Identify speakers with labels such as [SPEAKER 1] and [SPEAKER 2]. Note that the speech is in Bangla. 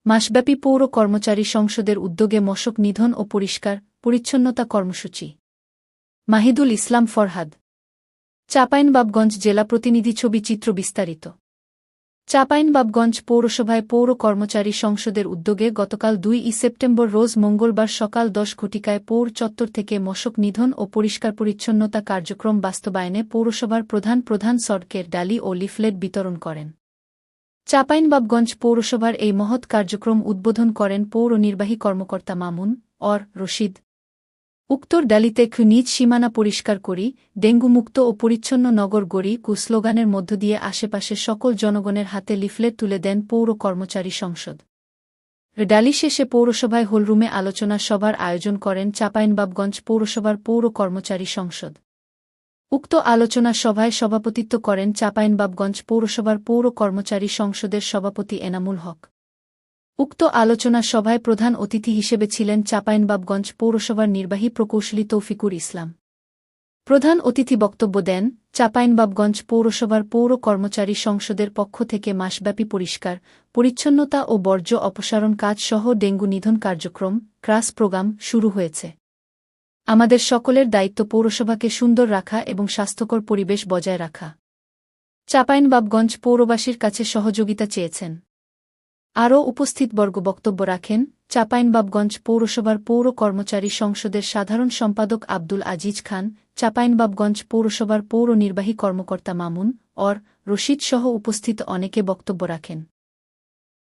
[SPEAKER 1] মাসব্যাপী পৌর কর্মচারী সংসদের উদ্যোগে মশক নিধন ও পরিষ্কার পরিচ্ছন্নতা কর্মসূচি। মাহিদুল ইসলাম ফরহাদ। চাঁপাইনবাবগঞ্জ জেলা প্রতিনিধি। ছবি চিত্র বিস্তারিত। চাঁপাইনবাবগঞ্জ পৌরসভায় পৌর কর্মচারী সংসদের উদ্যোগে গতকাল 2 সেপ্টেম্বর রোজ মঙ্গলবার সকাল 10 ঘটিকায় পৌর চত্বর থেকে মশক নিধন ও পরিষ্কার পরিচ্ছন্নতা কার্যক্রম বাস্তবায়নে পৌরসভার প্রধান সড়কের ডালি ও লিফলেট বিতরণ করেন। চাঁপাইনবাবগঞ্জ পৌরসভার এই মহৎ কার্যক্রম উদ্বোধন করেন পৌর নির্বাহী কর্মকর্তা মামুন রশিদ। উক্তর ডালিতে নিজ সীমানা পরিষ্কার করি, ডেঙ্গুমুক্ত ও পরিচ্ছন্ন নগর গড়ি স্লোগানের মধ্য দিয়ে আশেপাশের সকল জনগণের হাতে লিফলেট তুলে দেন পৌর কর্মচারী সংসদ। ডালি শেষে পৌরসভায় হলরুমে আলোচনা সভার আয়োজন করেন চাঁপাইনবাবগঞ্জ পৌরসভার পৌর কর্মচারী সংসদ। উক্ত আলোচনা সভায় সভাপতিত্ব করেন চাঁপাইনবাবগঞ্জ পৌরসভার পৌর কর্মচারী সংসদের সভাপতি এনামুল হক। উক্ত আলোচনা সভায় প্রধান অতিথি হিসেবে ছিলেন চাঁপাইনবাবগঞ্জ পৌরসভার নির্বাহী প্রকৌশলী তৌফিকুর ইসলাম। প্রধান অতিথি বক্তব্য দেন চাঁপাইনবাবগঞ্জ পৌরসভার পৌর কর্মচারী সংসদের পক্ষ থেকে মাসব্যাপী পরিষ্কার পরিচ্ছন্নতা ও বর্জ্য অপসারণ কাজ সহ ডেঙ্গু নিধন কার্যক্রম ক্রাস প্রোগ্রাম শুরু হয়েছে। আমাদের সকলের দায়িত্ব পৌরসভাকে সুন্দর রাখা এবং স্বাস্থ্যকর পরিবেশ বজায় রাখা। চাঁপাইনবাবগঞ্জ পৌরবাসীর কাছে সহযোগিতা চেয়েছেন। আরও উপস্থিতবর্গ বক্তব্য রাখেন চাঁপাইনবাবগঞ্জ পৌরসভার পৌর কর্মচারী সংসদের সাধারণ সম্পাদক আব্দুল আজিজ খান, চাঁপাইনবাবগঞ্জ পৌরসভার পৌর নির্বাহী কর্মকর্তা মামুন রশিদ সহ উপস্থিত অনেকে বক্তব্য রাখেন।